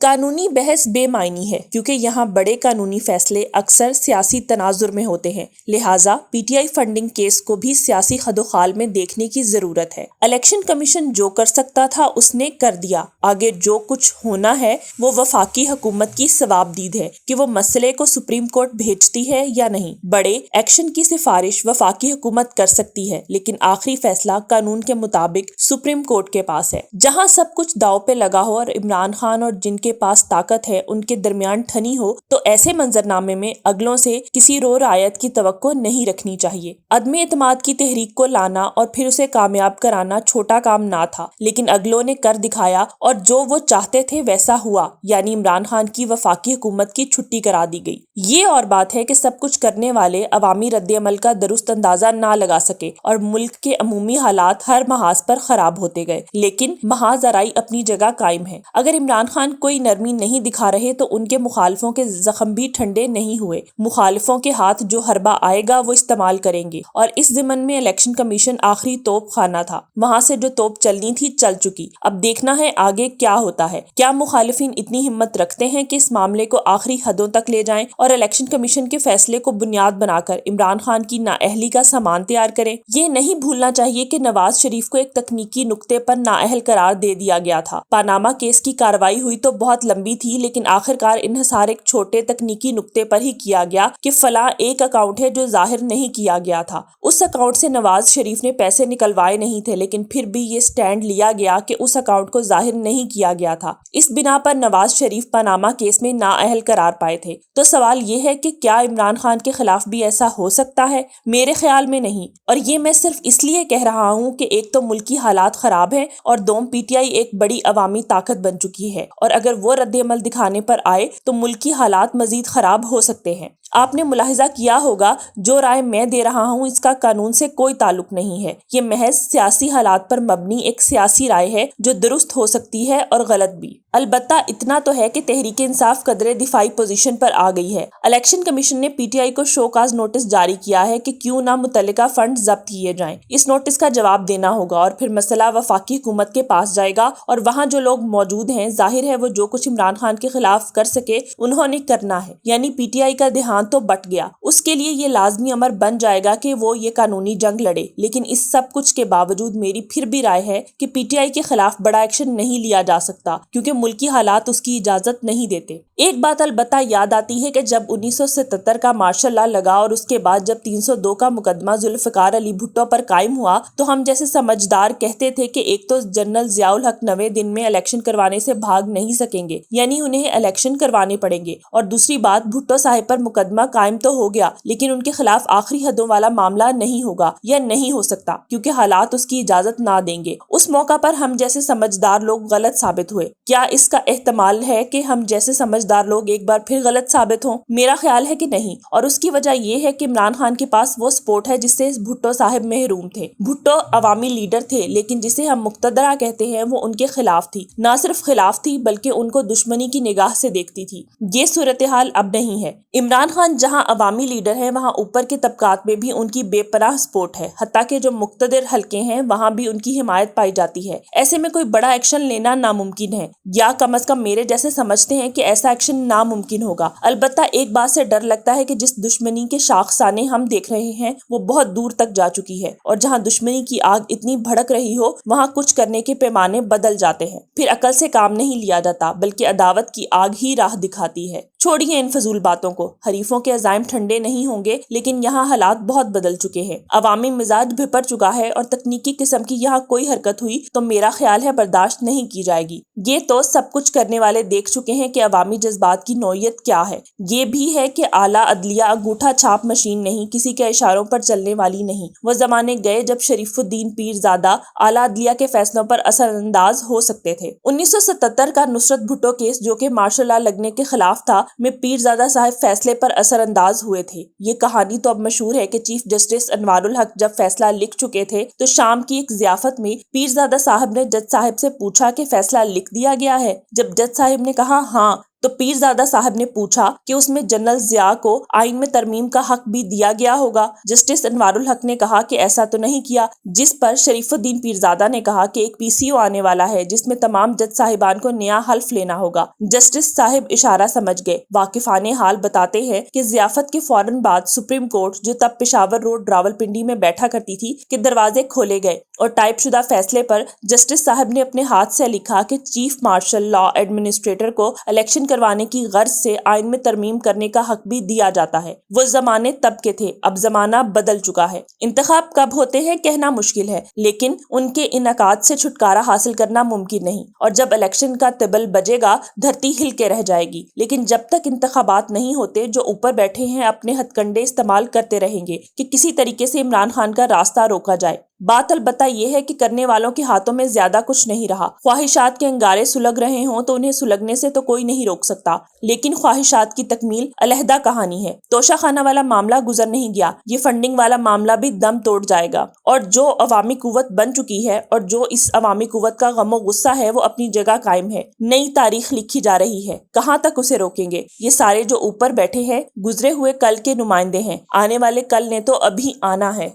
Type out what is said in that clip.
قانونی بحث بے معنی ہے کیونکہ یہاں بڑے قانونی فیصلے اکثر سیاسی تناظر میں ہوتے ہیں، لہٰذا P T I funding case کو بھی سیاسی خد و خال میں دیکھنے کی ضرورت ہے۔ الیکشن کمیشن جو کر سکتا تھا اس نے کر دیا، آگے جو کچھ ہونا ہے وہ وفاقی حکومت کی ثوابدید ہے کہ وہ مسئلے کو سپریم کورٹ بھیجتی ہے یا نہیں۔ بڑے ایکشن کی سفارش وفاقی حکومت کر سکتی ہے لیکن آخری فیصلہ قانون کے مطابق سپریم کورٹ کے پاس ہے۔ جہاں سب کچھ داؤ پہ لگا ہو اور عمران خان اور جن کے پاس طاقت ہے ان کے درمیان ٹھنی ہو تو ایسے منظرنامے میں اگلوں سے کسی رو رعایت کی توقع نہیں رکھنی چاہیے۔ عدم اعتماد کی تحریک کو لانا اور پھر اسے کامیاب کرانا چھوٹا کام نہ تھا، لیکن اگلوں نے کر دکھایا اور جو وہ چاہتے تھے ویسا ہوا، یعنی عمران خان کی وفاقی حکومت کی چھٹی کرا دی گئی۔ یہ اور بات ہے کہ سب کچھ کرنے والے عوامی رد عمل کا درست اندازہ نہ لگا سکے اور ملک کے عمومی حالات ہر محاذ پر خراب ہوتے گئے، لیکن محاذ آرائی اپنی جگہ قائم ہے۔ اگر عمران خان کوئی نرمی نہیں دکھا رہے تو ان کے مخالفوں کے زخم بھی ٹھنڈے نہیں ہوئے۔ مخالفوں کے ہاتھ جو حربہ آئے گا وہ استعمال کریں گے، اور اس ضمن میں الیکشن کمیشن آخری توپ خانہ تھا، وہاں سے جو توپ چلنی تھی چل چکی۔ اب دیکھنا ہے آگے کیا ہوتا ہے۔ کیا مخالفین اتنی ہمت رکھتے ہیں کہ اس معاملے کو آخری حدوں تک لے جائیں اور الیکشن کمیشن کے فیصلے کو بنیاد بنا کر عمران خان کی نااہلی کا سامان تیار کریں؟ یہ نہیں بھولنا چاہیے کہ نواز شریف کو ایک تکنیکی نقطے پر نااہل قرار دے دیا گیا تھا۔ پاناما کیس کی کارروائی ہوئی تو بہت لمبی تھی، لیکن آخرکار انحصار ایک چھوٹے تکنیکی نقطے پر ہی کیا گیا کہ فلاں ایک اکاؤنٹ ہے جو ظاہر نہیں کیا گیا تھا۔ اس اکاؤنٹ سے نواز شریف نے پیسے نکلوائے نہیں تھے، لیکن پھر بھی یہ سٹینڈ لیا گیا کہ اس اکاؤنٹ کو ظاہر نہیں کیا گیا تھا۔ اس بنا پر نواز شریف پاناما کیس میں نااہل قرار پائے تھے۔ تو سوال یہ ہے کہ کیا عمران خان کے خلاف بھی ایسا ہو سکتا ہے؟ میرے خیال میں نہیں، اور یہ میں صرف اس لیے کہہ رہا ہوں کہ ایک تو ملکی حالات خراب ہیں اور دوم پی ٹی آئی ایک بڑی عوامی طاقت بن چکی ہے، اور اگر وہ رد عمل دکھانے پر آئے تو ملکی حالات مزید خراب ہو سکتے ہیں۔ آپ نے ملاحظہ کیا ہوگا جو رائے میں دے رہا ہوں اس کا قانون سے کوئی تعلق نہیں ہے، یہ محض سیاسی حالات پر مبنی ایک سیاسی رائے ہے جو درست ہو سکتی ہے اور غلط بھی۔ البتہ اتنا تو ہے کہ تحریک انصاف قدرے دفاعی پوزیشن پر آ گئی ہے۔ الیکشن کمیشن نے پی ٹی آئی کو شو کاز نوٹس جاری کیا ہے کہ کیوں نہ متعلقہ فنڈ ضبط کیے جائیں۔ اس نوٹس کا جواب دینا ہوگا اور پھر مسئلہ وفاقی حکومت کے پاس جائے گا، اور وہاں جو لوگ موجود ہیں ظاہر ہے وہ جو کچھ عمران خان کے خلاف کر سکے انہوں نے کرنا ہے، یعنی پی ٹی آئی کا دھیان تو بٹ گیا۔ اس کے لیے یہ لازمی امر بن جائے گا کہ وہ یہ قانونی جنگ لڑے، لیکن اس سب کچھ کے باوجود میری پھر بھی رائے ہے کہ پی ٹی آئی کے خلاف بڑا ایکشن نہیں لیا جا سکتا کیونکہ ملکی حالات اس کی اجازت نہیں دیتے۔ ایک بات البتہ یاد آتی ہے کہ جب 1977 کا مارشل لا لگا اور اس کے بعد جب 302 کا مقدمہ ذوالفقار علی بھٹو پر قائم ہوا تو ہم جیسے سمجھدار کہتے تھے کہ ایک تو جنرل ضیاء الحق 90 دن میں الیکشن کروانے سے بھاگ نہیں سکیں گے، یعنی انہیں الیکشن کروانے پڑیں گے، اور دوسری بات بھٹو صاحب پر مقدمہ قائم تو ہو گیا لیکن ان کے خلاف آخری حدوں والا معاملہ نہیں ہوگا یا نہیں ہو سکتا کیونکہ حالات اس کی اجازت نہ دیں گے۔ اس موقع پر ہم جیسے سمجھدار لوگ غلط ثابت ہوئے۔ کیا اس کا احتمال ہے کہ ہم جیسے سمجھدار لوگ ایک بار پھر غلط ثابت ہوں؟ میرا خیال ہے کہ نہیں، اور اس کی وجہ یہ ہے کہ عمران خان کے پاس وہ سپورٹ ہے جس سے بھٹو صاحب محروم تھے۔ بھٹو عوامی لیڈر تھے لیکن جسے ہم مقتدرہ کہتے ہیں وہ ان کے خلاف تھی، نہ صرف خلاف تھی بلکہ ان کو دشمنی کی نگاہ سے دیکھتی تھی۔ یہ صورتحال اب نہیں ہے۔ عمران خان جہاں عوامی لیڈر ہے وہاں اوپر کے طبقات میں بھی ان کی بے پناہ سپورٹ ہے، حتیٰ کہ جو مقتدر حلقے ہیں وہاں بھی ان کی حمایت پائی جاتی ہے۔ ایسے میں کوئی بڑا ایکشن لینا ناممکن ہے، یا کم از کم میرے جیسے سمجھتے ہیں کہ ایسا ایکشن ناممکن ہوگا۔ البتہ ایک بات سے ڈر لگتا ہے کہ جس دشمنی کے شاخسانے ہم دیکھ رہے ہیں وہ بہت دور تک جا چکی ہے، اور جہاں دشمنی کی آگ اتنی بھڑک رہی ہو وہاں کچھ کرنے کے پیمانے بدل جاتے ہیں، پھر عقل سے کام نہیں لیا جاتا بلکہ عداوت کی آگ ہی راہ دکھاتی ہے۔ چھوڑیے ان فضول باتوں کو، حریفوں کے عزائم ٹھنڈے نہیں ہوں گے، لیکن یہاں حالات بہت بدل چکے ہیں، عوامی مزاج بھپر چکا ہے اور تکنیکی قسم کی یہاں کوئی حرکت ہوئی تو میرا خیال ہے برداشت نہیں کی جائے گی۔ یہ تو سب کچھ کرنے والے دیکھ چکے ہیں کہ عوامی جذبات کی نوعیت کیا ہے۔ یہ بھی ہے کہ اعلیٰ عدلیہ انگوٹھا چھاپ مشین نہیں، کسی کے اشاروں پر چلنے والی نہیں۔ وہ زمانے گئے جب شریف الدین پیرزادہ اعلیٰ عدلیہ کے فیصلوں پر اثر انداز ہو سکتے تھے۔ 1977 کا نصرت بھٹو کیس جو کہ مارشل لا لگنے کے خلاف تھا میں پیرزادہ صاحب فیصلے پر اثر انداز ہوئے تھے۔ یہ کہانی تو اب مشہور ہے کہ چیف جسٹس انوار الحق جب فیصلہ لکھ چکے تھے تو شام کی ایک ضیافت میں پیرزادہ صاحب نے جج صاحب سے پوچھا کہ فیصلہ لکھ دیا گیا ہے؟ جب جج صاحب نے کہا ہاں تو پیرزادہ صاحب نے پوچھا کہ اس میں جنرل ضیاء کو آئین میں ترمیم کا حق بھی دیا گیا ہوگا؟ جسٹس انوار الحق نے کہا کہ ایسا تو نہیں کیا، جس پر شریف الدین پیرزادہ نے کہا کہ ایک PCO آنے والا ہے جس میں تمام جج صاحبان کو نیا حلف لینا ہوگا۔ جسٹس صاحب اشارہ سمجھ گئے۔ واقفان حال بتاتے ہیں کہ ضیافت کے فوراً بعد سپریم کورٹ، جو تب پشاور روڈ راولپنڈی میں بیٹھا کرتی تھی، کے دروازے کھولے گئے اور ٹائپ شدہ فیصلے پر جسٹس صاحب نے اپنے ہاتھ سے لکھا کہ چیف مارشل لا ایڈمنسٹریٹر کو الیکشن کروانے کی غرض سے آئین میں ترمیم کرنے کا حق بھی دیا جاتا ہے۔ وہ زمانے تب کے تھے، اب زمانہ بدل چکا ہے۔ انتخاب کب ہوتے ہیں کہنا مشکل ہے، لیکن ان کے انعقاد سے چھٹکارا حاصل کرنا ممکن نہیں، اور جب الیکشن کا طبل بجے گا دھرتی ہل کے رہ جائے گی۔ لیکن جب تک انتخابات نہیں ہوتے، جو اوپر بیٹھے ہیں اپنے ہتھ کنڈے استعمال کرتے رہیں گے کہ کسی طریقے سے عمران خان کا راستہ روکا جائے۔ بات البتہ یہ ہے کہ کرنے والوں کے ہاتھوں میں زیادہ کچھ نہیں رہا۔ خواہشات کے انگارے سلگ رہے ہوں تو انہیں سلگنے سے تو کوئی نہیں روک سکتا، لیکن خواہشات کی تکمیل علیحدہ کہانی ہے۔ توشہ خانہ والا معاملہ گزر نہیں گیا، یہ فنڈنگ والا معاملہ بھی دم توڑ جائے گا، اور جو عوامی قوت بن چکی ہے اور جو اس عوامی قوت کا غم و غصہ ہے وہ اپنی جگہ قائم ہے۔ نئی تاریخ لکھی جا رہی ہے، کہاں تک اسے روکیں گے؟ یہ سارے جو اوپر بیٹھے ہیں گزرے ہوئے کل کے نمائندے ہیں، آنے والے کل نے تو ابھی آنا ہے۔